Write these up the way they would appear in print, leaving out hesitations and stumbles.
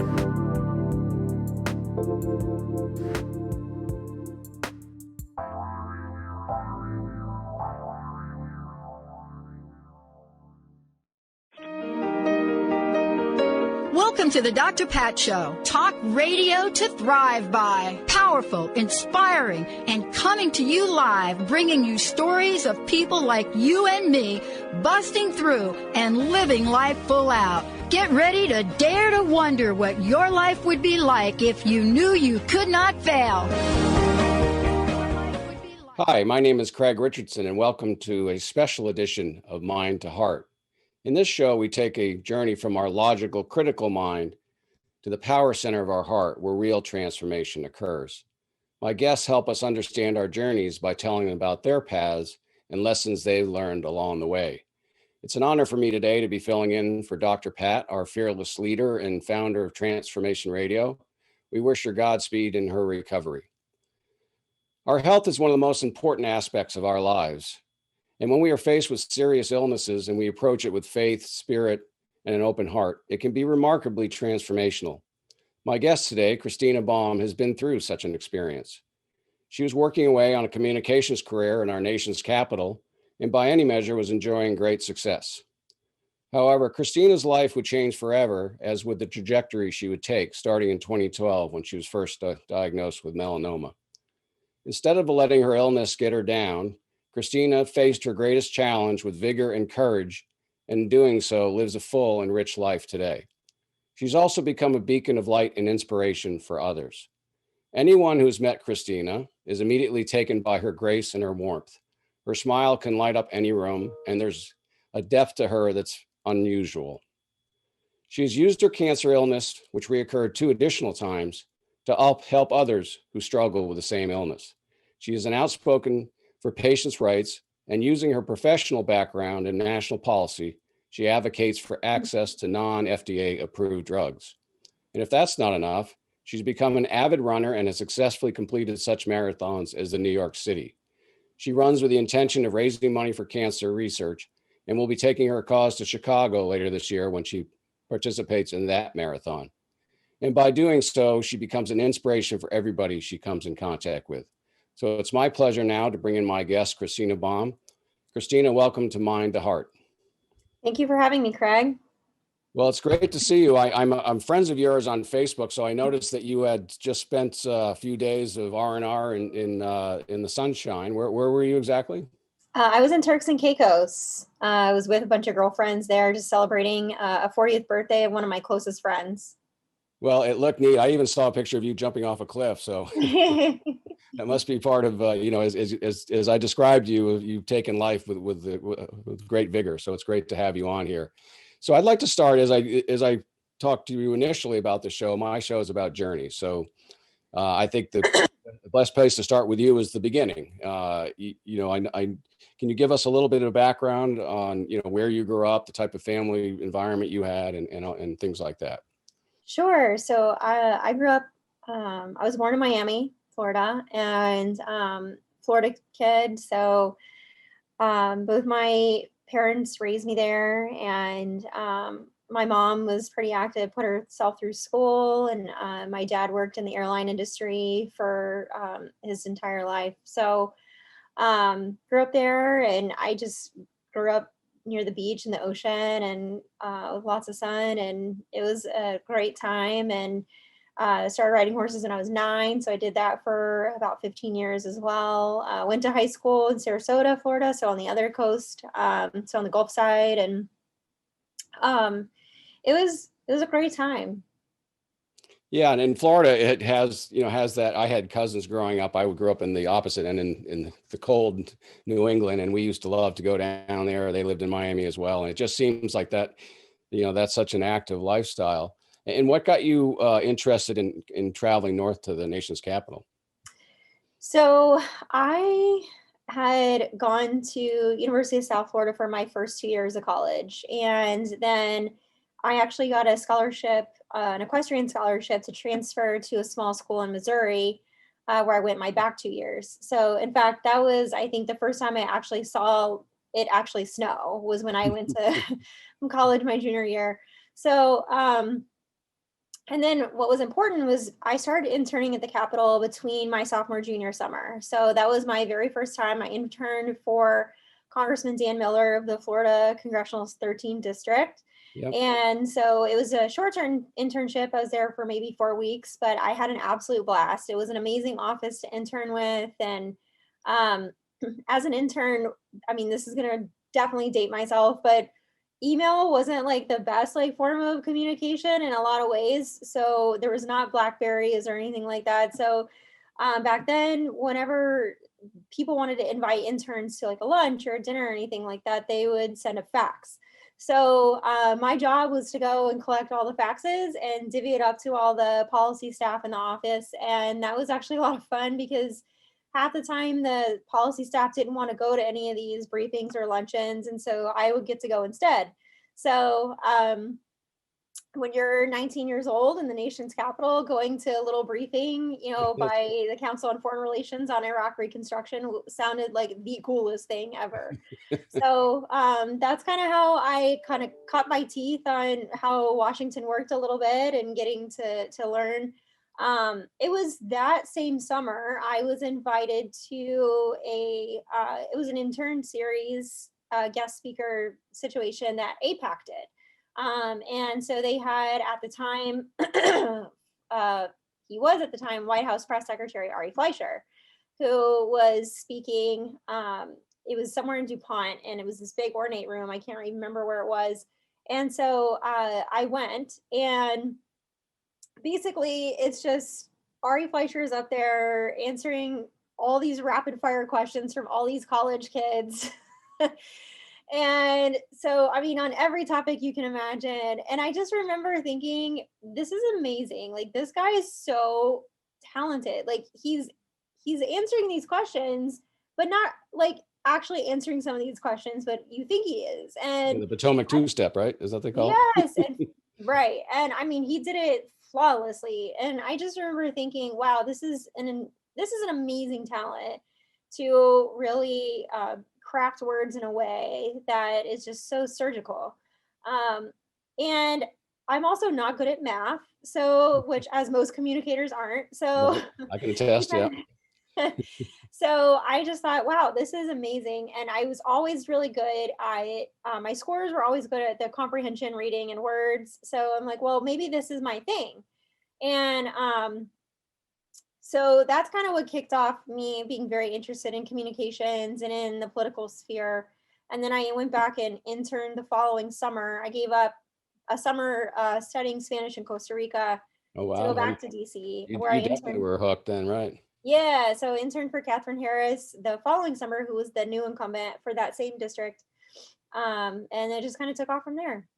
Welcome to the Dr. Pat Show. Talk radio to thrive by. Powerful, inspiring, and coming to you live, bringing you stories of people like you and me, busting through and living life full out. Get ready to dare to wonder what your life would be like if you knew you could not fail. Hi, my name is Craig Richardson, and welcome to a special edition of Mind to Heart. In this show, we take a journey from our logical, critical mind to the power center of our heart, where real transformation occurs. My guests help us understand our journeys by telling them about their paths and lessons they learned along the way. It's an honor for me today to be filling in for Dr. Pat, our fearless leader and founder of Transformation Radio. We wish her Godspeed in her recovery. Our health is one of the most important aspects of our lives. And when we are faced with serious illnesses and we approach it with faith, spirit, and an open heart, it can be remarkably transformational. My guest today, Kristina Baum, has been through such an experience. She was working away on a communications career in our nation's capital, and by any measure was enjoying great success. However, Kristina's life would change forever, as would the trajectory she would take starting in 2012 when she was first diagnosed with melanoma. Instead of letting her illness get her down, Kristina faced her greatest challenge with vigor and courage, and in doing so lives a full and rich life today. She's also become a beacon of light and inspiration for others. Anyone who's met Kristina is immediately taken by her grace and her warmth. Her smile can light up any room, and there's a depth to her that's unusual. She's used her cancer illness, which reoccurred 2 additional times, to help others who struggle with the same illness. She is an outspoken for patients' rights, and using her professional background in national policy, she advocates for access to non-FDA approved drugs. And if that's not enough, she's become an avid runner and has successfully completed such marathons as the New York City. She runs with the intention of raising money for cancer research and will be taking her cause to Chicago later this year when she participates in that marathon. And by doing so, she becomes an inspiration for everybody she comes in contact with. So it's my pleasure now to bring in my guest, Kristina Baum. Kristina, welcome to Mind to Heart. Thank you for having me, Craig. Well, it's great to see you. I'm friends of yours on Facebook, so I noticed that you had just spent a few days of R&R in the sunshine. Where were you exactly? I was in Turks and Caicos. I was with a bunch of girlfriends there, just celebrating a 40th birthday of one of my closest friends. Well, it looked neat. I even saw a picture of you jumping off a cliff, so that must be part of as I described you, you've taken life with great vigor. So it's great to have you on here. So I'd like to start as I talked to you initially about the show. My show is about journey. So I think the best place to start with you is the beginning. Can you give us a little bit of background on where you grew up, the type of family environment you had, and things like that? Sure. So I grew up. I was born in Miami, Florida, and Florida kid. So both my parents raised me there, and my mom was pretty active, put herself through school, and my dad worked in the airline industry for his entire life. So grew up there, and I just grew up near the beach and the ocean, and with lots of sun, and it was a great time. And started riding horses when I was 9. So I did that for about 15 years as well. Went to high school in Sarasota, Florida. So on the other coast, so on the Gulf side. And it was a great time. Yeah. And in Florida, it has that. I had cousins growing up. I grew up in the opposite end in the cold New England. And we used to love to go down there. They lived in Miami as well. And it just seems like that, that's such an active lifestyle. And what got you interested in traveling north to the nation's capital? So I had gone to University of South Florida for my first 2 years of college. And then I actually got a scholarship, an equestrian scholarship, to transfer to a small school in Missouri, where I went my back 2 years. So in fact, that was, I think, the first time I actually saw it actually snow was when I went to college my junior year. So And then what was important was I started interning at the Capitol between my sophomore, junior summer. So that was my very first time. I interned for Congressman Dan Miller of the Florida Congressional 13th District. Yep. And so it was a short-term internship. I was there for maybe 4 weeks, but I had an absolute blast. It was an amazing office to intern with. And as an intern, I mean, this is going to definitely date myself, but email wasn't like the best like form of communication in a lot of ways. So there was not Blackberries or anything like that. So back then, whenever people wanted to invite interns to like a lunch or a dinner or anything like that, they would send a fax. So my job was to go and collect all the faxes and divvy it up to all the policy staff in the office. And that was actually a lot of fun because half the time the policy staff didn't want to go to any of these briefings or luncheons. And so I would get to go instead. So when you're 19 years old in the nation's capital, going to a little briefing, by the Council on Foreign Relations on Iraq Reconstruction sounded like the coolest thing ever. So that's kind of how I kind of cut my teeth on how Washington worked a little bit and getting to learn. It was that same summer I was invited to it was an intern series guest speaker situation that APAC did. And so they had at the time, he was at the time White House Press Secretary Ari Fleischer, who was speaking. It was somewhere in DuPont, and it was this big ornate room. I can't remember where it was. And so I went, and basically it's just Ari Fleischer is up there answering all these rapid fire questions from all these college kids. And so, I mean, on every topic you can imagine. And I just remember thinking, this is amazing. Like, this guy is so talented. Like, he's answering these questions, but not like actually answering some of these questions, but you think he is. And the Potomac two-step, right? Is that they call yes, and right. And I mean, he did it flawlessly. And I just remember thinking, wow, this is an amazing talent to really craft words in a way that is just so surgical. And I'm also not good at math, so which as most communicators aren't. So I can attest, yeah. So I just thought, wow, this is amazing. And I was always really good at, my scores were always good at the comprehension, reading, and words. So I'm like, well, maybe this is my thing. And so that's kind of what kicked off me being very interested in communications and in the political sphere. And then I went back and interned the following summer. I gave up a summer studying Spanish in Costa Rica Oh, wow. to go back to DC. You I definitely were hooked then, right? Yeah, so interned for Catherine Harris the following summer, who was the new incumbent for that same district. And it just kind of took off from there.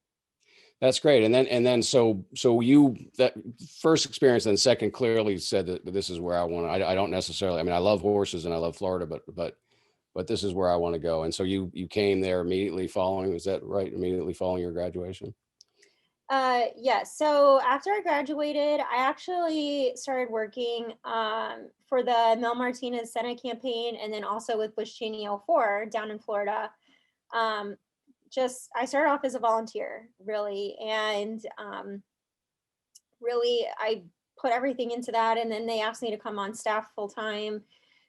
That's great. And then so you, that first experience and second clearly said that this is where I want to. I don't necessarily, I mean, I love horses and I love Florida, but this is where I want to go. And so you came there immediately following, is that right? Immediately following your graduation? Yes. So after I graduated, I actually started working for the Mel Martinez Senate campaign, and then also with Bush Cheney 04 down in Florida. I started off as a volunteer, really, and really I put everything into that, and then they asked me to come on staff full time.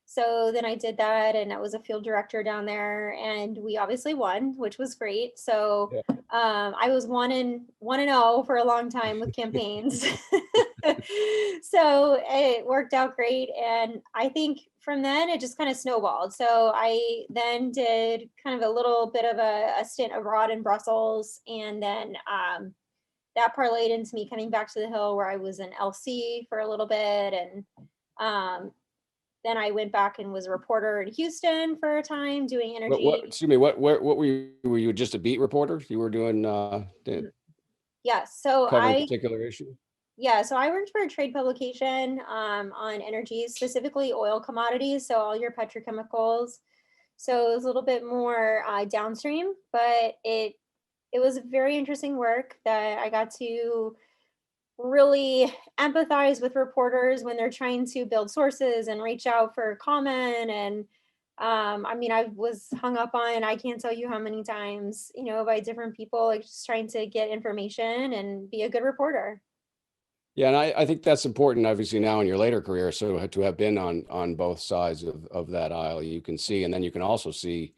So then I did that, and I was a field director down there, and we obviously won, which was great. So yeah. I was 1-0 for a long time with campaigns. So it worked out great. And I think from then it just kind of snowballed. So I then did kind of a little bit of a stint abroad in Brussels. And then that parlayed into me coming back to the Hill, where I was in LC for a little bit. And then I went back and was a reporter in Houston for a time doing energy. What were you? Were you just a beat reporter? You were doing yeah, so covering a particular issue? Yeah, so I worked for a trade publication on energy, specifically oil commodities, so all your petrochemicals. So it was a little bit more downstream, but it was very interesting work that I got to really empathize with reporters when they're trying to build sources and reach out for comment. And I mean, I was hung up on, I can't tell you how many times, by different people, like just trying to get information and be a good reporter. Yeah, and I think that's important, obviously, now in your later career. So to have been on both sides of that aisle, you can see, and then you can also see,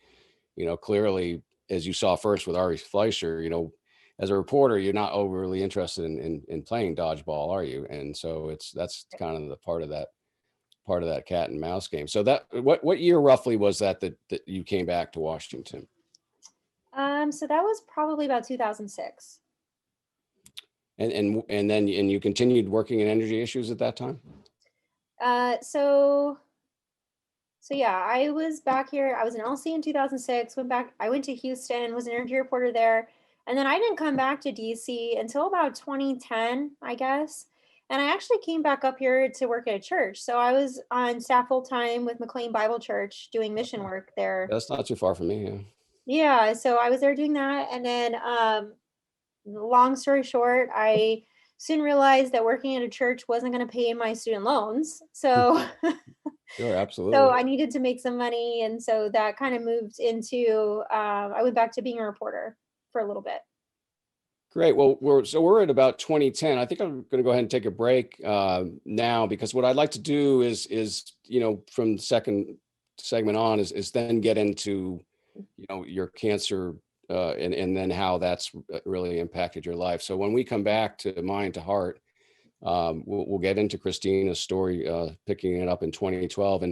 clearly, as you saw first with Ari Fleischer, as a reporter, you're not overly interested in playing dodgeball, are you? And so that's kind of the part of that cat and mouse game. So that what year roughly was that you came back to Washington? So that was probably about 2006. And then you continued working in energy issues at that time? So yeah, I was back here. I was in LC in 2006, went back, I went to Houston, was an energy reporter there. And then I didn't come back to DC until about 2010, I guess. And I actually came back up here to work at a church. So I was on staff full time with McLean Bible Church doing mission work there. That's not too far from me. Yeah. Yeah, so I was there doing that. And then long story short, I soon realized that working at a church wasn't going to pay my student loans. So Sure, so absolutely. I needed to make some money. And so that kind of moved into, I went back to being a reporter for a little bit. Great. Well, we're at about 2010. I think I'm going to go ahead and take a break now, because what I'd like to do is from the second segment on is then get into your cancer and then how that's really impacted your life. So when we come back to Mind to Heart, we'll get into Kristina's story, picking it up in 2012.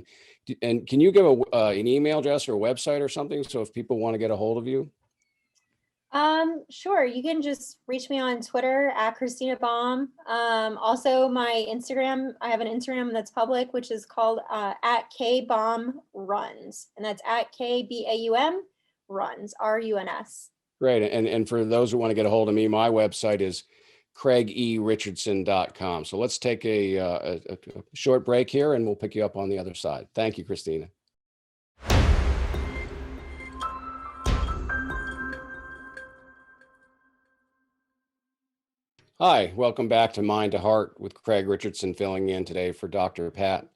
And can you give an email address or a website or something, so if people want to get a hold of you? Sure. You can just reach me on Twitter at Kristina Baum. Also my Instagram, I have an Instagram that's public, which is called at KBaumRuns. And that's at KBAUM runs, RUNS. Great. And for those who want to get a hold of me, my website is craigericardson.com. So let's take a short break here and we'll pick you up on the other side. Thank you, Kristina. Hi, welcome back to Mind to Heart with Craig Richardson, filling in today for Dr. Pat.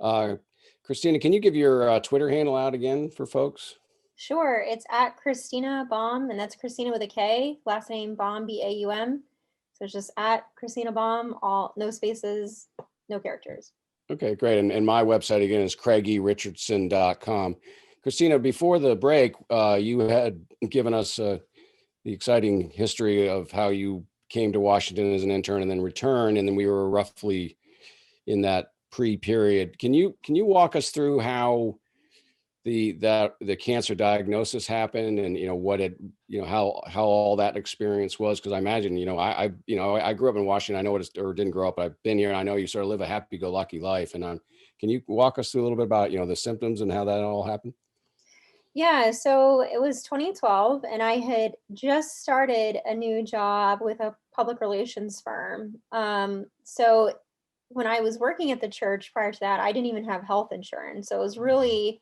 Kristina, can you give your Twitter handle out again for folks? Sure. It's at Kristina Baum, and that's Kristina with a K, last name Baum, B-A-U-M. So it's just at Kristina Baum, all no spaces, no characters. Okay, great. And my website again is craigericardson.com. Kristina, before the break, you had given us the exciting history of how you came to Washington as an intern and then returned, and then we were roughly in that pre-period. Can you walk us through how the cancer diagnosis happened, and how all that experience was? Because I imagine I grew up in Washington. I know what or didn't grow up, but I've been here, and I know you sort of live a happy-go-lucky life. And can you walk us through a little bit about the symptoms and how that all happened? Yeah, so it was 2012, and I had just started a new job with a public relations firm. So when I was working at the church prior to that, I didn't even have health insurance. So it was really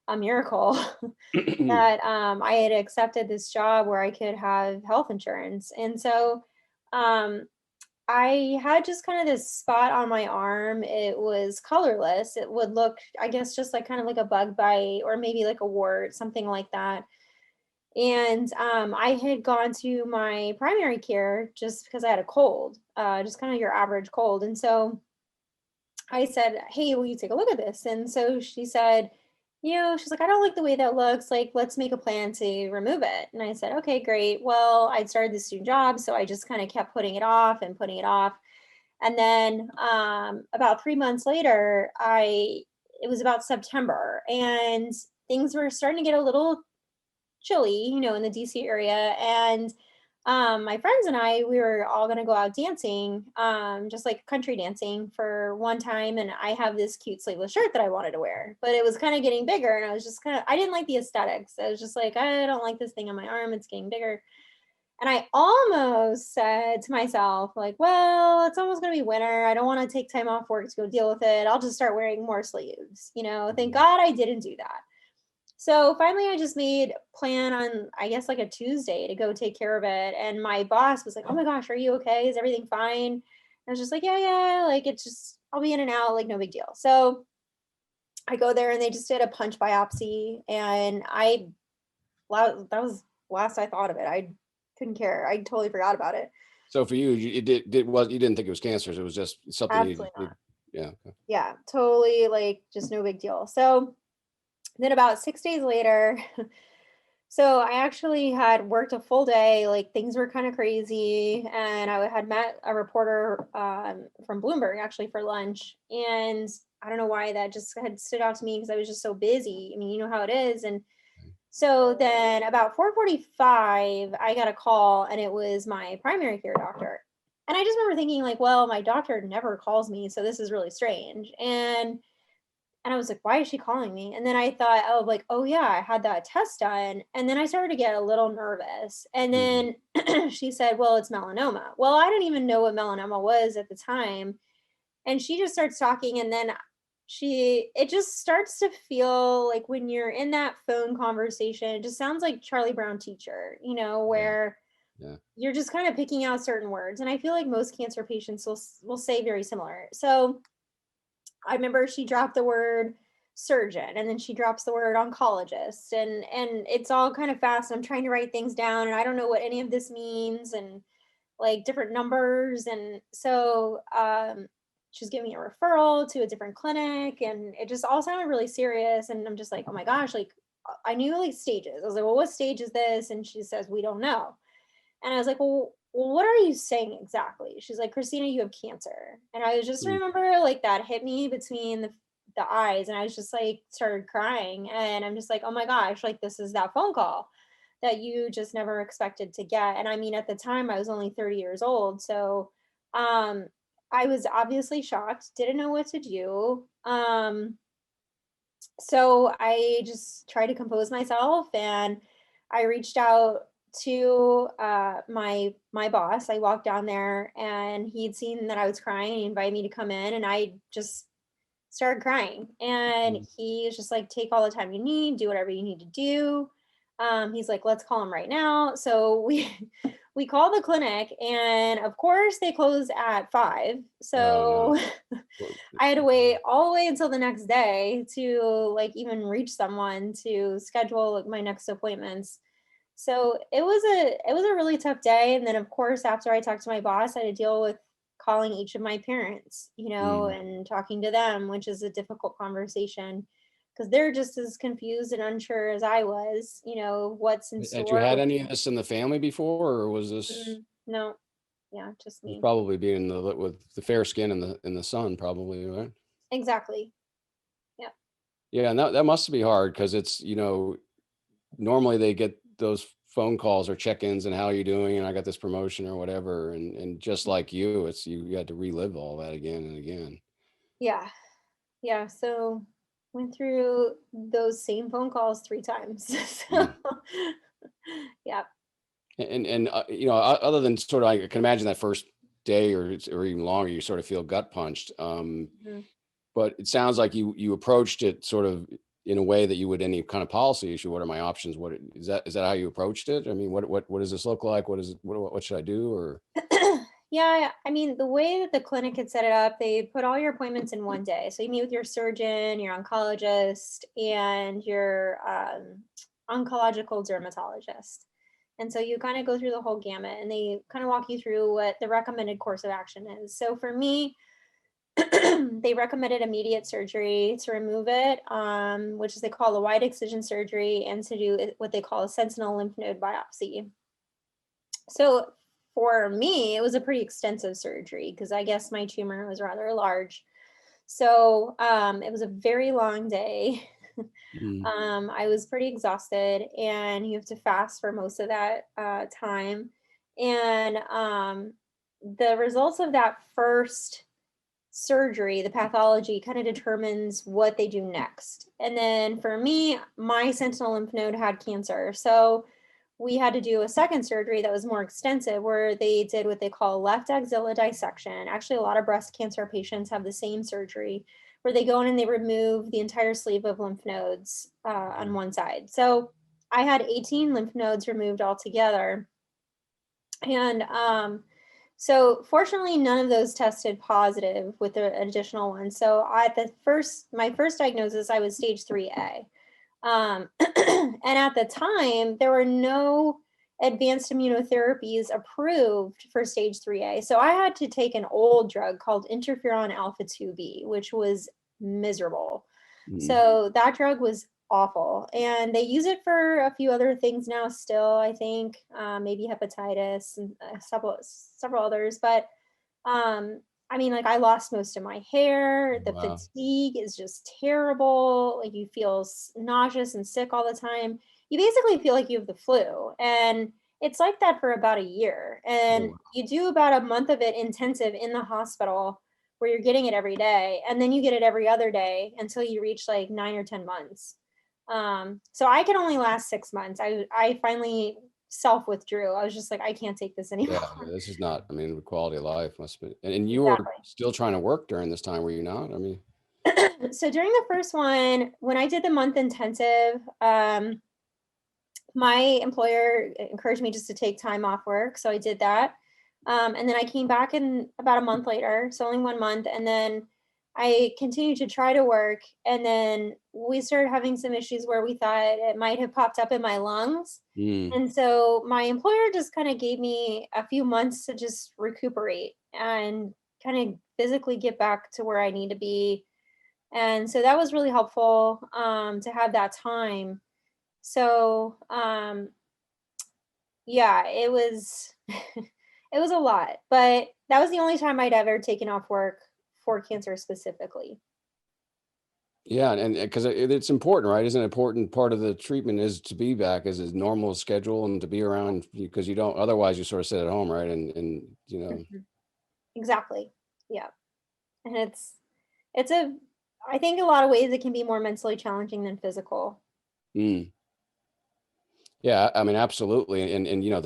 a miracle that I had accepted this job where I could have health insurance. And so I had just kind of this spot on my arm. It was colorless. It would look, I guess, just like kind of like a bug bite or maybe like a wart, something like that. And I had gone to my primary care just because I had a cold, just kind of your average cold. And so I said, "Hey, will you take a look at this?" And so she said, she's like, "I don't like the way that looks. Like, let's make a plan to remove it." And I said, "Okay, great." Well, I'd started this new job, so I just kind of kept putting it off and putting it off. And then about 3 months later, it was about September, and things were starting to get a little chilly, in the DC area. And my friends and I, we were all going to go out dancing, just like country dancing for one time. And I have this cute sleeveless shirt that I wanted to wear, but it was kind of getting bigger. And I was just I didn't like the aesthetics. I was just like, I don't like this thing on my arm. It's getting bigger. And I almost said to myself, like, well, it's almost going to be winter. I don't want to take time off work to go deal with it. I'll just start wearing more sleeves. Thank God I didn't do that. So finally, I just made a plan on, I guess, like a Tuesday to go take care of it. And my boss was like, "Oh my gosh, are you okay? Is everything fine?" And I was just like, yeah. Like, it's just, I'll be in and out, like, no big deal. So I go there and they just did a punch biopsy. And that was last I thought of it. I couldn't care. I totally forgot about it. So for you, you didn't think it was cancerous. It was just something Absolutely not. yeah. Okay. Yeah, totally, like, just no big deal. So then about 6 days later, so I actually had worked a full day, like things were kind of crazy, and I had met a reporter from Bloomberg actually for lunch, and I don't know why that just had stood out to me because I was just so busy. I mean, you know how it is. And so then about 4:45, I got a call, and it was my primary care doctor. And I just remember thinking, like, well, my doctor never calls me, so this is really strange. And I was like, why is she calling me? And then I thought, oh, like, oh yeah, I had that test done. And then I started to get a little nervous. And then she said, well, it's melanoma. Well, I didn't even know what melanoma was at the time. And she just starts talking, and then it just starts to feel like when you're in that phone conversation, it just sounds like Charlie Brown teacher, where Yeah. you're just kind of picking out certain words. And I feel like most cancer patients will say very similar. So I remember she dropped the word surgeon, and then she drops the word oncologist, and it's all kind of fast. I'm trying to write things down, and I don't know what any of this means, and like different numbers. And so she's giving me a referral to a different clinic, and it just all sounded really serious. And I'm just like, oh my gosh, like I knew like stages. I was like, well, what stage is this? And she says, we don't know. And I was like, well, what are you saying exactly? She's like, Kristina, you have cancer. And I was just remember like that hit me between the eyes, and I was just like started crying. And I'm just like, oh my gosh, like this is that phone call that you just never expected to get. And I mean, at the time I was only 30 years old. So I was obviously shocked, didn't know what to do. So I just tried to compose myself, and I reached out to my boss. I walked down there, and he'd seen that I was crying. He invited me to come in, and I just started crying. And he was just like, take all the time you need, do whatever you need to do. He's like, let's call him right now. So we called the clinic, and of course they close at 5. So I had to wait all the way until the next day to like even reach someone to schedule like, my next appointments. So it was a really tough day. And then of course, after I talked to my boss, I had to deal with calling each of my parents, and talking to them, which is a difficult conversation because they're just as confused and unsure as I was, what's in store. Had you had any of this in the family before, or was this? No. Yeah, just me. Probably being with the fair skin in the sun, probably, right? Exactly. Yeah. Yeah, and that must be hard because it's, normally they get those phone calls or check-ins and how are you doing, and I got this promotion or whatever, and just like you, it's you had to relive all that again and again. Yeah, so went through those same phone calls 3 times. So yeah. And other than sort of, I can imagine that first day or even longer, you sort of feel gut punched. But it sounds like you approached it sort of in a way that you would any kind of policy issue. What are my options? What is that how you approached it? I mean, what does this look like? What should I do? Or yeah, I mean, the way that the clinic had set it up, they put all your appointments in one day. So you meet with your surgeon, your oncologist, and your oncological dermatologist. And so you kind of go through the whole gamut, and they kind of walk you through what the recommended course of action is. So for me, they recommended immediate surgery to remove it, which is they call a wide excision surgery, and to do what they call a sentinel lymph node biopsy. So for me, it was a pretty extensive surgery because I guess my tumor was rather large. So it was a very long day. I was pretty exhausted, and you have to fast for most of that time. And the results of that first surgery, the pathology kind of determines what they do next. And then for me, my sentinel lymph node had cancer. So we had to do a second surgery that was more extensive, where they did what they call left axilla dissection. Actually, a lot of breast cancer patients have the same surgery, where they go in and they remove the entire sleeve of lymph nodes on one side. So I had 18 lymph nodes removed altogether. And so fortunately, none of those tested positive with the additional one. So my first diagnosis, I was stage 3A. And at the time, there were no advanced immunotherapies approved for stage 3A. So I had to take an old drug called interferon alpha 2B, which was miserable. So that drug was awful. And they use it for a few other things now still, I think, maybe hepatitis and several others. But I mean, like I lost most of my hair. The Wow. fatigue is just terrible. Like you feel nauseous and sick all the time. You basically feel like you have the flu. And it's like that for about a year. And you do about a month of it intensive in the hospital where you're getting it every day. And then you get it every other day until you reach like 9 or 10 months. So I could only last 6 months. I finally self-withdrew. I was just like, I can't take this anymore. Yeah, this is not, I mean, quality of life must be. And you were Exactly. still trying to work during this time, were you not? I mean, So during the first one, when I did the month intensive, my employer encouraged me just to take time off work. So I did that. And then I came back in about a month later, so only 1 month. And then I continued to try to work. And then we started having some issues where we thought it might have popped up in my lungs. And so my employer just kind of gave me a few months to just recuperate and kind of physically get back to where I need to be. And so that was really helpful to have that time. So yeah, it was it was a lot, but that was the only time I'd ever taken off work for cancer specifically. yeah, and because it's important, right? Isn't an important part of the treatment is to be back as a normal schedule and to be around because you don't, otherwise you sort of sit at home, right? And you know, Mhm. Exactly. Yeah. And it's a I think a lot of ways it can be more mentally challenging than physical. mm. Yeah, I mean, absolutely. And you know,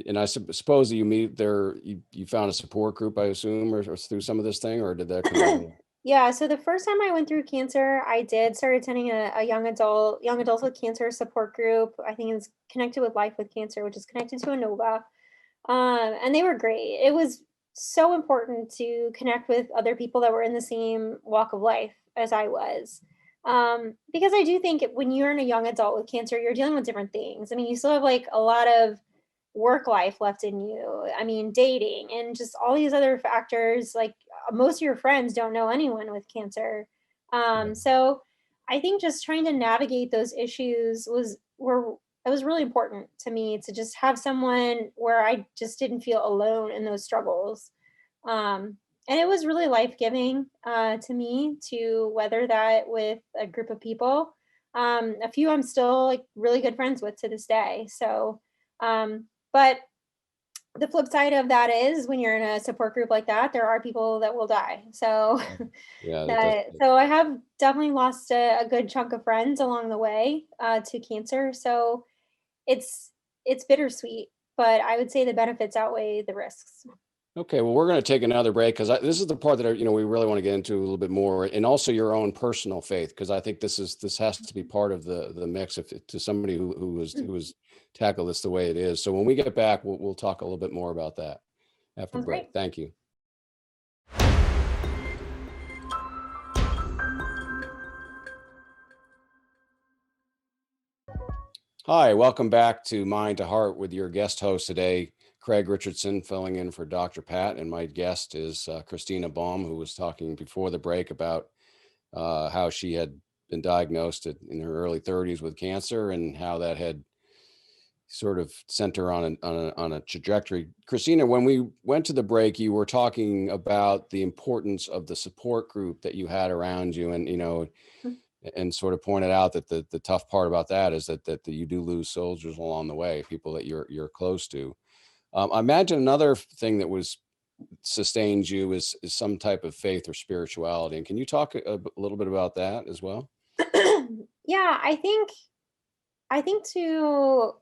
and I suppose that you meet there, you found a support group, I assume, or through some of this thing, or did that come out? Yeah, so the first time I went through cancer, I did start attending a young adults with cancer support group. I think it's connected with Life with Cancer, which is connected to Inova. And they were great. It was so important to connect with other people that were in the same walk of life as I was. Because I do think when you're in a young adult with cancer, you're dealing with different things. I mean, you still have like a lot of work life left in you. I mean, dating and just all these other factors. Like most of your friends don't know anyone with cancer. So I think just trying to navigate those issues were it was really important to me to just have someone where I just didn't feel alone in those struggles. And it was really life giving to me to weather that with a group of people. A few I'm still like really good friends with to this day. So, but the flip side of that is when you're in a support group like that, there are people that will die. So Yeah, that does. that so I have definitely lost a good chunk of friends along the way to cancer. So it's bittersweet, but I would say the benefits outweigh the risks. Okay, well, we're going to take another break because this is the part that we really want to get into a little bit more, and also your own personal faith, because I think this has to be part of the mix if to somebody who has tackled this the way it is. So when we get back, we'll talk a little bit more about that after the Sounds break. great. Thank you. Hi, welcome back to Mind to Heart with your guest host today, Craig Richardson, filling in for Dr. Pat. And my guest is Kristina Baum, who was talking before the break about how she had been diagnosed in her early 30s with cancer and how that had sort of sent her on a trajectory. Kristina, when we went to the break, you were talking about the importance of the support group that you had around you, and and sort of pointed out that the tough part about that is that you do lose soldiers along the way, people that you're close to. I imagine another thing that was sustains you is some type of faith or spirituality. And can you talk a little bit about that as well? Yeah, I think to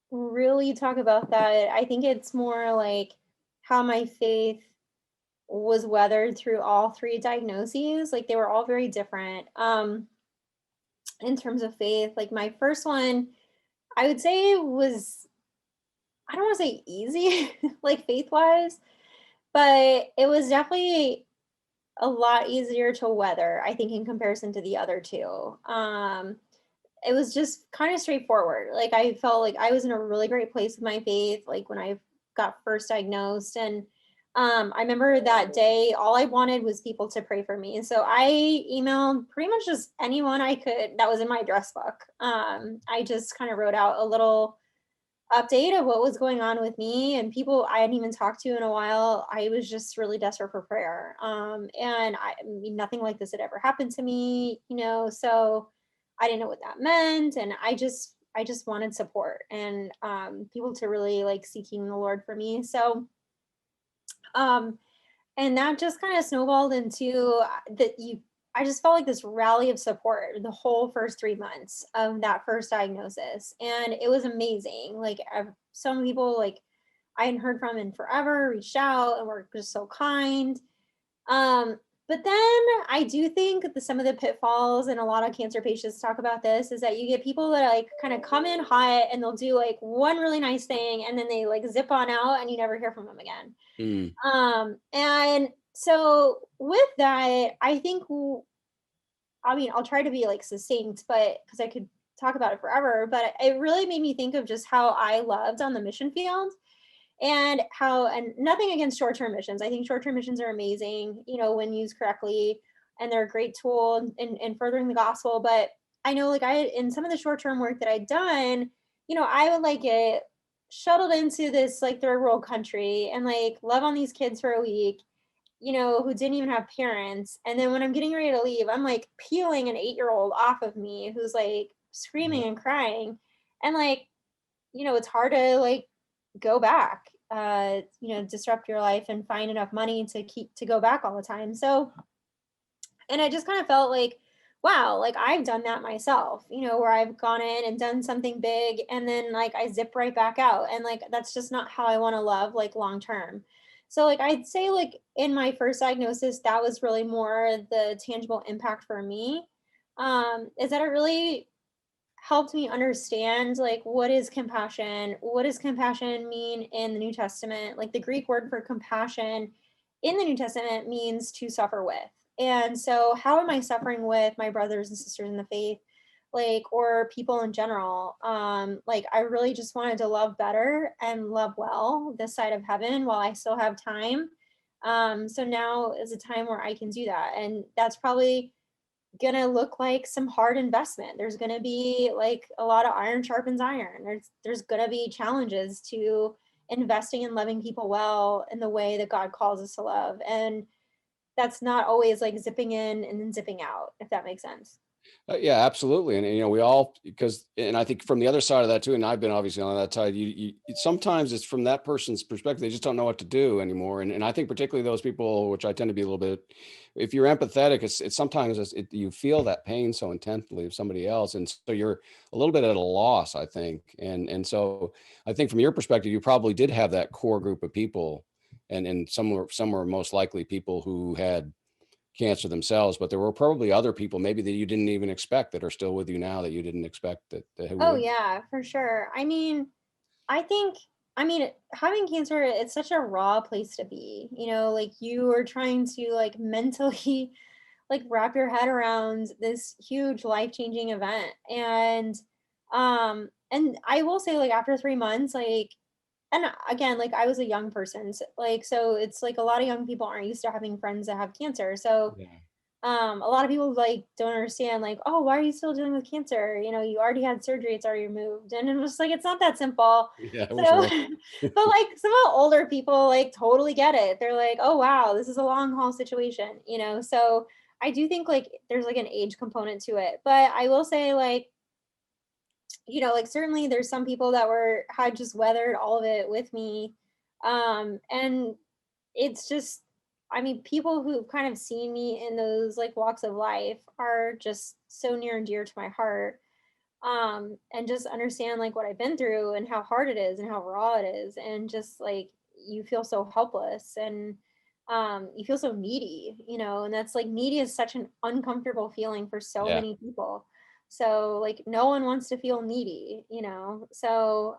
really talk about that, I think it's more like how my faith was weathered through all three diagnoses. Like they were all very different. In terms of faith, like my first one, I would say was I don't want to say easy, like faith wise, but it was definitely a lot easier to weather, I think, in comparison to the other two. it was just kind of straightforward. Like I felt like I was in a really great place with my faith, like when I got first diagnosed. And I remember that day, all I wanted was people to pray for me. And so I emailed pretty much just anyone I could that was in my address book. I just kind of wrote out a little update of what was going on with me, and people I hadn't even talked to in a while. I was just really desperate for prayer. And I mean, nothing like this had ever happened to me, so I didn't know what that meant. And I just wanted support and people to really like seeking the Lord for me. So and that just kind of snowballed into I just felt like this rally of support the whole first 3 months of that first diagnosis. And it was amazing. Like some people like I hadn't heard from in forever reached out and were just so kind. But then I do think that some of the pitfalls, and a lot of cancer patients talk about this, is that you get people that like kind of come in hot and they'll do like one really nice thing and then they like zip on out and you never hear from them again. And so with that, I think, I mean, I'll try to be like succinct, but because I could talk about it forever, but it really made me think of just how I loved on the mission field and nothing against short-term missions. I think short-term missions are amazing, when used correctly, and they're a great tool in furthering the gospel. But I know like in some of the short-term work that I'd done, I would like get shuttled into this like third world country and like love on these kids for a week, who didn't even have parents. And then when I'm getting ready to leave, I'm like peeling an 8-year-old off of me who's like screaming and crying. And like, it's hard to like go back, disrupt your life and find enough money to go back all the time. So, and I just kind of felt like, wow, like I've done that myself, where I've gone in and done something big and then like I zip right back out. And like, that's just not how I want to love like long term. So like, I'd say like in my first diagnosis, that was really more the tangible impact for me, is that it really helped me understand like what does compassion mean in the New Testament. Like the Greek word for compassion in the New Testament means to suffer with. And so how am I suffering with my brothers and sisters in the faith, like, or people in general? Like I really just wanted to love better and love well this side of heaven while I still have time. So now is a time where I can do that, and that's probably gonna look like some hard investment. There's gonna be like a lot of iron sharpens iron. There's gonna be challenges to investing in loving people well in the way that God calls us to love. And that's not always like zipping in and then zipping out, if that makes sense. Yeah, absolutely. And we all, and I think from the other side of that too, and I've been obviously on that side, sometimes it's from that person's perspective, they just don't know what to do anymore. And I think particularly those people, which I tend to be a little bit, if you're empathetic, it's sometimes you feel that pain so intensely of somebody else. And so you're a little bit at a loss, I think. And so I think from your perspective, you probably did have that core group of people, and some were most likely people who had cancer themselves, but there were probably other people maybe that you didn't even expect that are still with you now that you didn't expect that Oh would. yeah, for sure. I mean, having cancer, it's such a raw place to be, like you are trying to like mentally like wrap your head around this huge life-changing event. And I will say like after 3 months, like, and again, like I was a young person, so it's like a lot of young people aren't used to having friends that have cancer. So Yeah. a lot of people like don't understand, like, oh, why are you still dealing with cancer? You already had surgery, it's already removed. And it was like, it's not that simple. Yeah, it So, was real. but like some of the older people like totally get it. They're like, oh wow, this is a long haul situation. So I do think like there's like an age component to it. But I will say like, like certainly there's some people that had just weathered all of it with me. And it's just, I mean, people who've kind of seen me in those like walks of life are just so near and dear to my heart. And just understand like what I've been through and how hard it is and how raw it is. And just like, you feel so helpless and you feel so needy, and that's like needy is such an uncomfortable feeling for so Yeah. many people. So like no one wants to feel needy. So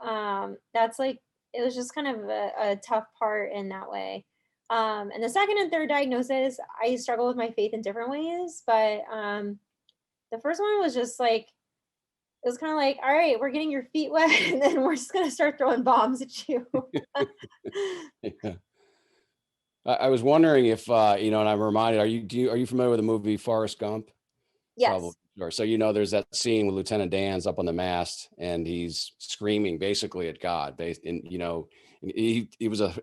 that's like, it was just kind of a tough part in that way. And the second and third diagnosis, I struggle with my faith in different ways, but the first one was just like, it was kind of like, all right, we're getting your feet wet, and then we're just going to start throwing bombs at you. Yeah. I was wondering if, and I'm reminded, are you familiar with the movie Forrest Gump? Probably. Yes. Sure. So, there's that scene with Lieutenant Dan's up on the mast and he's screaming basically at God. It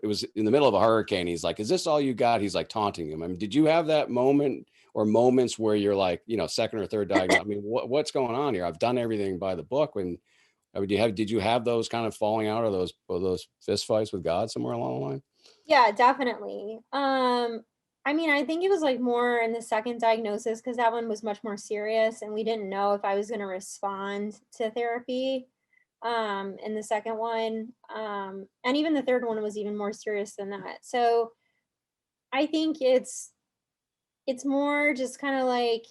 was in the middle of a hurricane. He's like, "Is this all you got?" He's like taunting him. I mean, did you have that moment or moments where you're like, second or third diagnosis? I mean, what's going on here? I've done everything by the book. Did you have those kind of falling out or those fist fights with God somewhere along the line? Yeah, definitely. I mean, I think it was like more in the second diagnosis because that one was much more serious and we didn't know if I was going to respond to therapy in the second one. And even the third one was even more serious than that. So I think it's more just kind of like,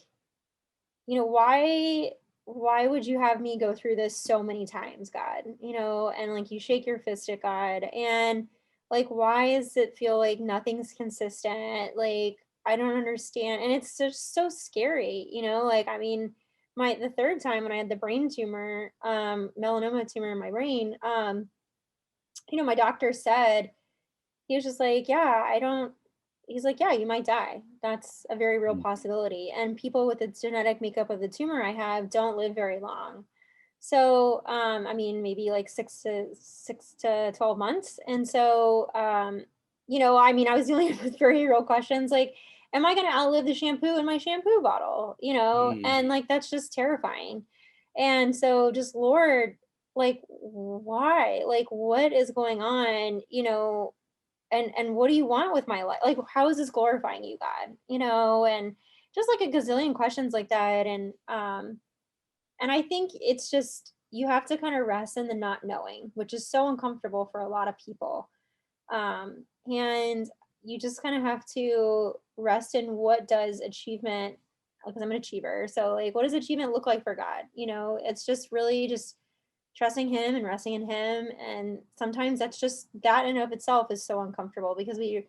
why would you have me go through this so many times, God? And like you shake your fist at God, and like why does it feel like nothing's consistent? Like I don't understand. And it's just so scary, like I mean, the third time when I had the brain tumor, melanoma tumor in my brain, my doctor said, he was just like, yeah, he's like, yeah, you might die. That's a very real possibility. And people with the genetic makeup of the tumor I have don't live very long. So, I mean, maybe like 6 to 12 months. And so, I mean, I was dealing with very real questions like, am I going to outlive the shampoo in my shampoo bottle? And like, that's just terrifying. And so just Lord, like, why? Like, what is going on? And what do you want with my life? Like, how is this glorifying you, God? And just like a gazillion questions like that. And I think it's just, you have to kind of rest in the not knowing, which is so uncomfortable for a lot of people. And you just kind of have to rest in what does achievement, because I'm an achiever. So like, what does achievement look like for God? It's just really just trusting him and resting in him. And sometimes that's just, that in and of itself is so uncomfortable because in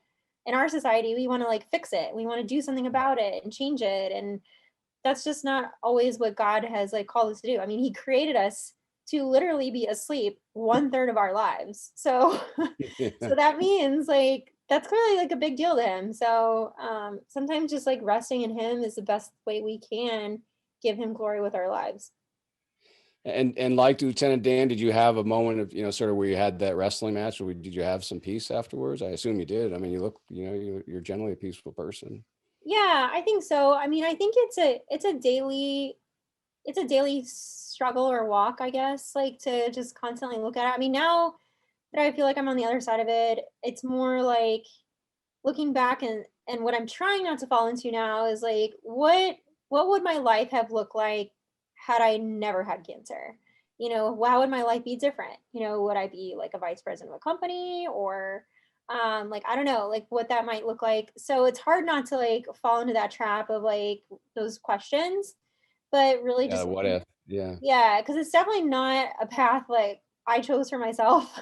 our society, we want to like fix it. We want to do something about it and change it. And that's just not always what God has like called us to do. I mean, he created us to literally be asleep 1/3 of our lives. So, so that means like, that's clearly like a big deal to him. So sometimes just like resting in him is the best way we can give him glory with our lives. And like Lieutenant Dan, did you have a moment of, sort of where you had that wrestling match, or did you have some peace afterwards? I assume you did. I mean, you look, you're generally a peaceful person. Yeah, I think so. I mean, I think it's a daily struggle or walk, I guess, like to just constantly look at it. I mean, now that I feel like I'm on the other side of it, it's more like looking back, and what I'm trying not to fall into now is like what would my life have looked like had I never had cancer? How would my life be different? Would I be like a vice president of a company, or like I don't know, like what that might look like. So it's hard not to like fall into that trap of like those questions, but really Yeah. just What if? Yeah. yeah, because it's definitely not a path like I chose for myself.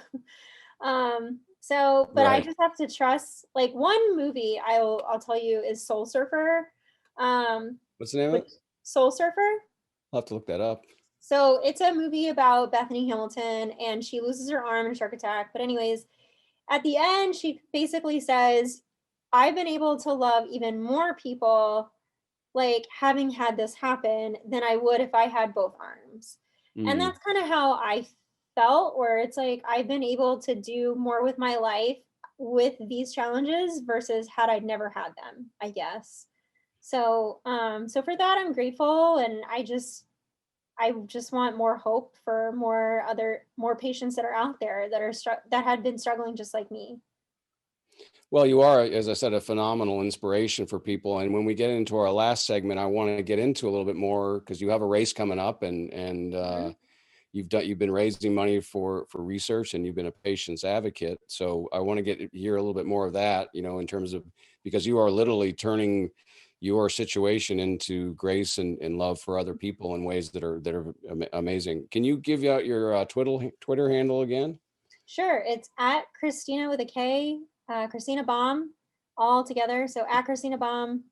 So, but I Right. just have to trust. Like one movie I'll tell you is Soul Surfer. What's the name of Which it? Soul Surfer. I'll have to look that up. So it's a movie about Bethany Hamilton, and she loses her arm in a shark attack. But anyways, at the end, she basically says, "I've been able to love even more people, like having had this happen, than I would if I had both arms." And Mm. that's kind of how I felt, where it's like I've been able to do more with my life with these challenges versus had I never had them, I guess. So so for that I'm grateful, and I just want more hope for more patients that are out there that had been struggling just like me. Well, you are, as I said, a phenomenal inspiration for people. And when we get into our last segment, I want to get into a little bit more because you have a race coming up, and Mhm. you've been raising money for research, and you've been a patient's advocate. So I want to hear a little bit more of that, in terms of, because you are literally turning your situation into grace and love for other people in ways that are amazing. Can you give out your Twitter handle again? Sure, it's at Kristina with a K, Kristina Baum, all together. So at Kristina Baum,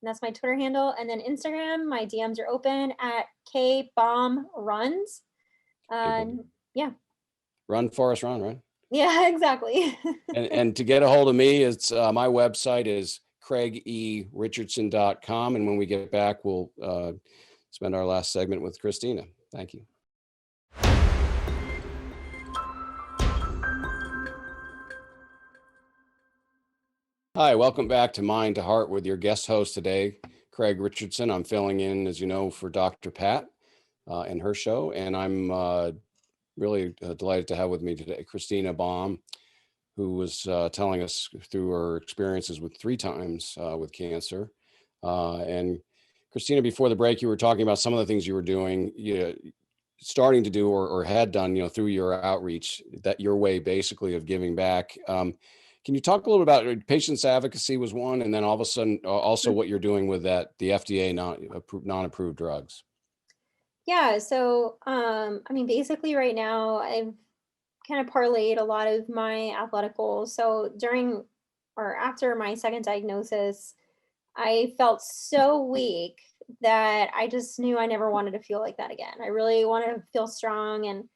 that's my Twitter handle. And then Instagram, my DMs are open at kbaumruns. Yeah. Run, Forrest, run, right? Yeah, exactly. And to get a hold of me, it's my website is craigerichandson.com. And when we get back, we'll spend our last segment with Kristina. Thank you. Hi, welcome back to Mind to Heart with your guest host today, Craig Richardson. I'm filling in, as you know, for Dr. Pat and her show. And I'm really delighted to have with me today Kristina Baum, who was telling us through her experiences with 3 times with cancer. And Kristina, before the break, you were talking about some of the things you were doing, starting to do or had done, through your outreach, that your way basically of giving back. Can you talk a little about patients advocacy was one, and then all of a sudden also what you're doing with the FDA non-approved drugs? Yeah. So, basically right now I've kind of parlayed a lot of my athletic goals. So during or after my second diagnosis, I felt so weak that I just knew I never wanted to feel like that again. I really wanted to feel strong, and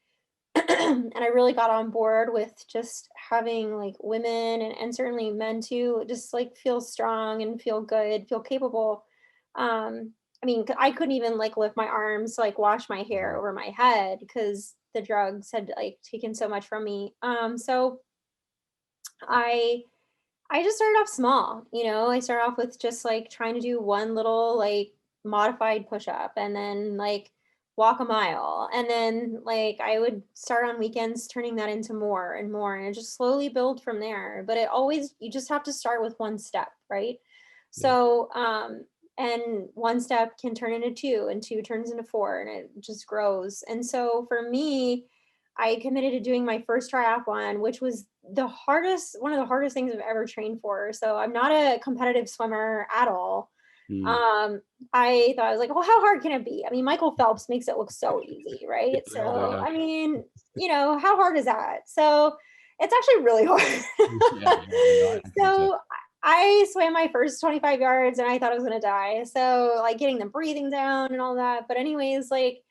and I really got on board with just having like women and certainly men too, just like feel strong and feel good, feel capable. I couldn't even like lift my arms, like wash my hair over my head because the drugs had like taken so much from me. So I I just started off small, I started off with just like trying to do one little like modified push up and then like walk a mile. And then like I would start on weekends turning that into more and more and it just slowly build from there. But you just have to start with one step, right? Yeah. So, and one step can turn into 2 and 2 turns into 4 and it just grows. And so for me, I committed to doing my first triathlon, which was one of the hardest things I've ever trained for. So I'm not a competitive swimmer at all. I thought, I was like, well, how hard can it be? Michael Phelps makes it look so easy, right? So, how hard is that? So it's actually really hard. So I swam my first 25 yards and I thought I was going to die. So like getting the breathing down and all that. But anyways, like,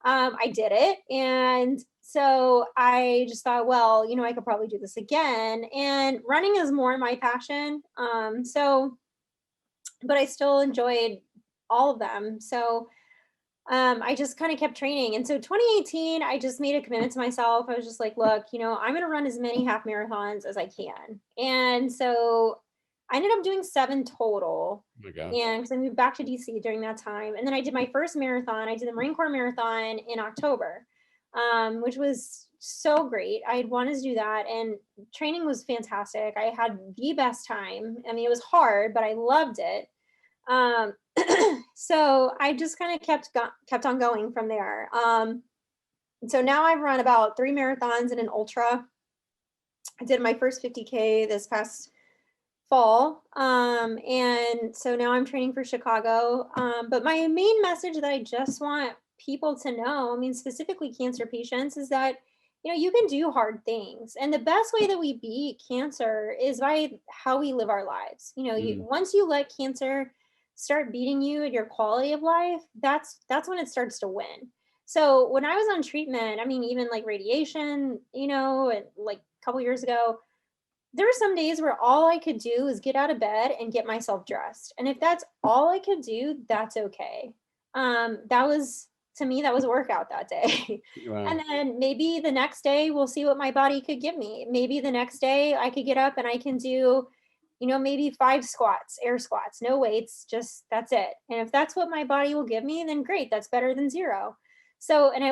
I did it. And so I just thought, well, I could probably do this again. And running is more my passion. But I still enjoyed all of them. So I just kind of kept training. And so 2018, I just made a commitment to myself. I was just like, look, I'm going to run as many half marathons as I can. And so I ended up doing 7 total. Oh my gosh. And because I moved back to DC during that time. And then I did my first marathon. I did the Marine Corps Marathon in October, which was so great. I had wanted to do that. And training was fantastic. I had the best time. It was hard, but I loved it. So I just kind of kept on going from there. So now I've run about 3 marathons and an ultra. I did my first 50K this past fall. And so now I'm training for Chicago. But my main message that I just want people to know, specifically cancer patients, is that, you can do hard things. And the best way that we beat cancer is by how we live our lives. Once you let cancer start beating you at your quality of life, that's when it starts to win. So when I was on treatment, even like radiation, and like a couple years ago, there were some days where all I could do is get out of bed and get myself dressed. And if that's all I could do, that's okay. To me, that was a workout that day. Wow. And then maybe the next day we'll see what my body could give me. Maybe the next day I could get up and I can do, maybe 5 squats, air squats, no weights, just that's it. And if that's what my body will give me, then great, that's better than 0. So, and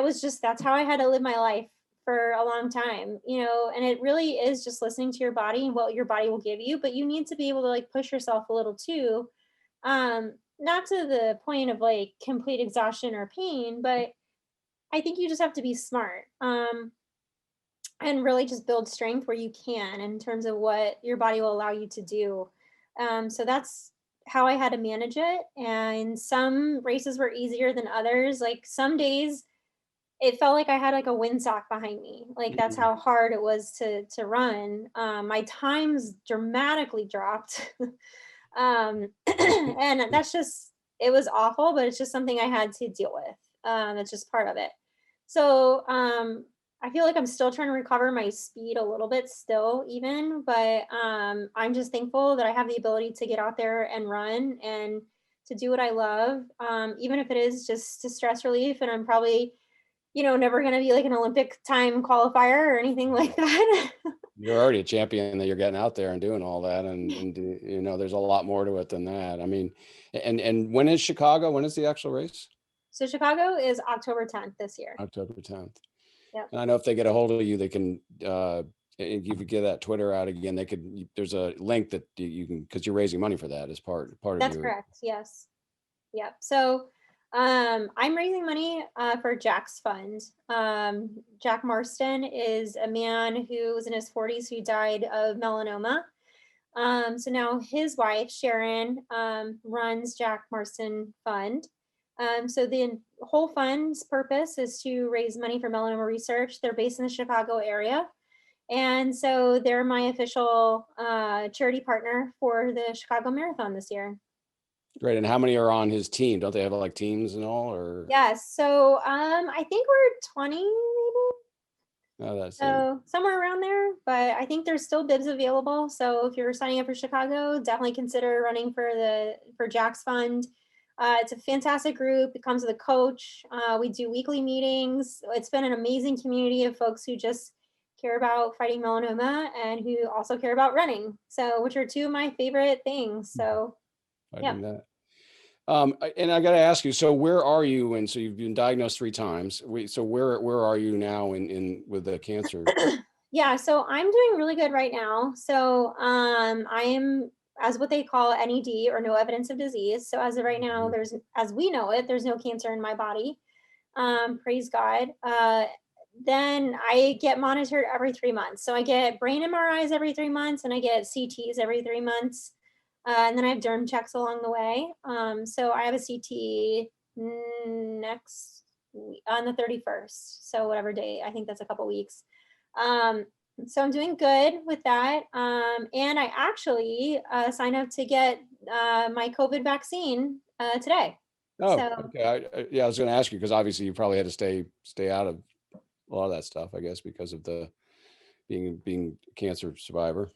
that's how I had to live my life for a long time, and it really is just listening to your body and what your body will give you, but you need to be able to like push yourself a little too. Not to the point of like complete exhaustion or pain, but I think you just have to be smart. And really just build strength where you can in terms of what your body will allow you to do. So that's how I had to manage it. And some races were easier than others. Like some days it felt like I had like a windsock behind me. Like that's how hard it was to run. My times dramatically dropped. And that's just, it was awful, but it's just something I had to deal with. It's just part of it. So I feel like I'm still trying to recover my speed a little bit still even, but I'm just thankful that I have the ability to get out there and run and to do what I love, even if it is just to stress relief. And I'm probably, never going to be like an Olympic time qualifier or anything like that. You're already a champion that you're getting out there and doing all that. And there's a lot more to it than that. I mean, and when is Chicago? When is the actual race? So Chicago is October 10th this year. October 10th. Yep. And I know if they get a hold of you, they can, if you get that Twitter out again, there's a link that you can, because you're raising money for that as part of That's correct. Yes. Yep. So I'm raising money for Jack's fund. Jack Marston is a man who was in his 40s who died of melanoma. So now his wife, Sharon, runs Jack Marston Fund. So the whole fund's purpose is to raise money for melanoma research. They're based in the Chicago area. And so they're my official charity partner for the Chicago Marathon this year. Great. And how many are on his team? Don't they have like teams and all? Or yes. So I think we're 20 maybe. Oh, that's so somewhere around there, but I think there's still bibs available. So if you're signing up for Chicago, definitely consider running for Jack's Fund. It's a fantastic group. It comes with a coach. We do weekly meetings. It's been an amazing community of folks who just care about fighting melanoma and who also care about running. So, which are two of my favorite things. So, yeah. And I got to ask you, so where are you? And so you've been diagnosed 3 times. So where are you now in with the cancer? Yeah, so I'm doing really good right now. So I am, as what they call NED, or no evidence of disease. So as of right now, as we know it, there's no cancer in my body. Praise God. Then I get monitored every 3 months. So I get brain MRIs every 3 months, and I get CTs every 3 months. And then I have derm checks along the way. So I have a CT next week, on the 31st. So whatever day, I think that's a couple weeks. So I'm doing good with that. And I actually signed up to get my COVID vaccine today. Oh, so, okay. I was going to ask you, because obviously you probably had to stay out of a lot of that stuff, I guess, because of the being a cancer survivor.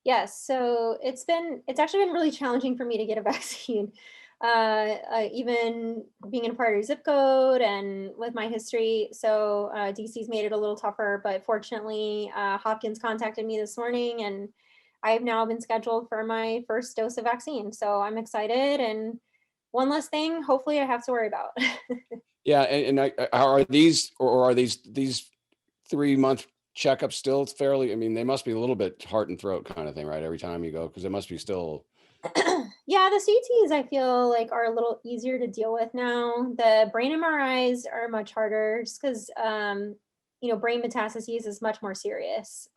Yes. So it's actually been really challenging for me to get a vaccine. Even being in a part of zip code and with my history. So DC's made it a little tougher, but fortunately, Hopkins contacted me this morning, and I have now been scheduled for my first dose of vaccine. So I'm excited, and one less thing, hopefully, I have to worry about. Yeah. And are these 3-month checkups still fairly, I mean, they must be a little bit heart and throat kind of thing, right? Every time you go, because it must be still. Yeah, the CTs I feel like are a little easier to deal with now. The brain MRIs are much harder just because, brain metastases is much more serious.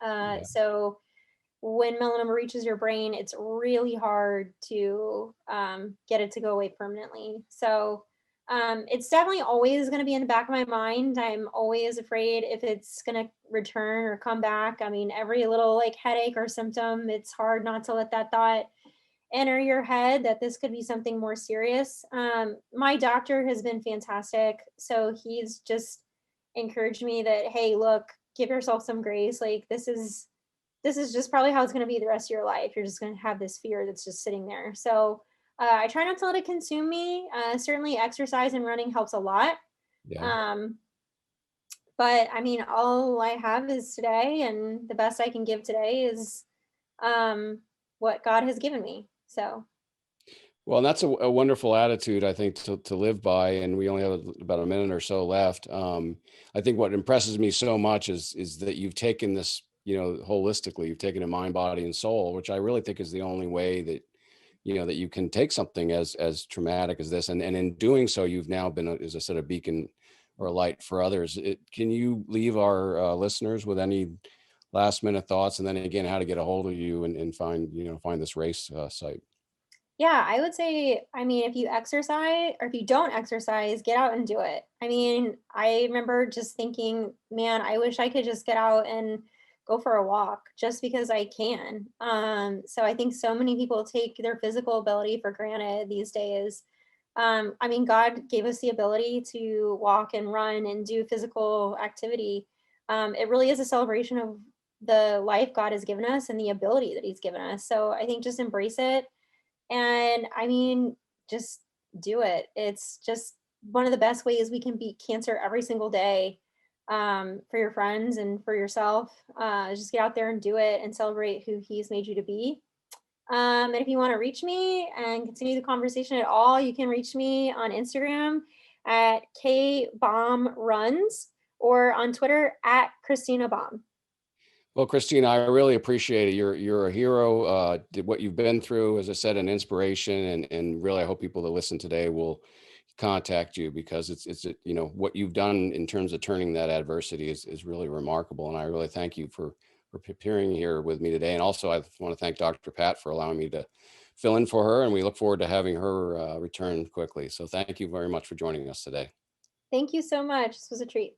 So when melanoma reaches your brain, it's really hard to get it to go away permanently. So it's definitely always going to be in the back of my mind. I'm always afraid if it's going to return or come back. I mean, every little like headache or symptom, it's hard not to let that thought enter your head that this could be something more serious. My doctor has been fantastic. So he's just encouraged me that, hey, look, give yourself some grace. Like this is just probably how it's going to be the rest of your life. You're just going to have this fear that's just sitting there. So I try not to let it consume me. Certainly exercise and running helps a lot. Yeah. But I mean, all I have is today, and the best I can give today is what God has given me. So. Well, that's a wonderful attitude, I think, to live by. And we only have about a minute or so left. I think what impresses me so much is that you've taken this, holistically, you've taken it mind, body, and soul, which I really think is the only way that, that you can take something as traumatic as this. And in doing so, you've now been, as I said, a beacon or a light for others. Can you leave our listeners with any last minute thoughts? And then again, how to get a hold of you and find this race site? Yeah, I would say, if you exercise or if you don't exercise, get out and do it. I mean, I remember just thinking, man, I wish I could just get out and go for a walk just because I can. So I think so many people take their physical ability for granted these days. I mean, God gave us the ability to walk and run and do physical activity. It really is a celebration of the life God has given us and the ability that He's given us. So I think just embrace it. And I mean, just do it. It's just one of the best ways we can beat cancer every single day, for your friends and for yourself. Just get out there and do it and celebrate who He's made you to be. And if you want to reach me and continue the conversation at all, you can reach me on Instagram at kbaumruns or on Twitter at Kristina Baum. Well, Kristina, I really appreciate it. You're a hero. Did what you've been through, as I said, an inspiration, and really, I hope people that listen today will contact you, because it's what you've done in terms of turning that adversity is really remarkable. And I really thank you for appearing here with me today. And also, I want to thank Dr. Pat for allowing me to fill in for her, and we look forward to having her return quickly. So thank you very much for joining us today. Thank you so much. This was a treat.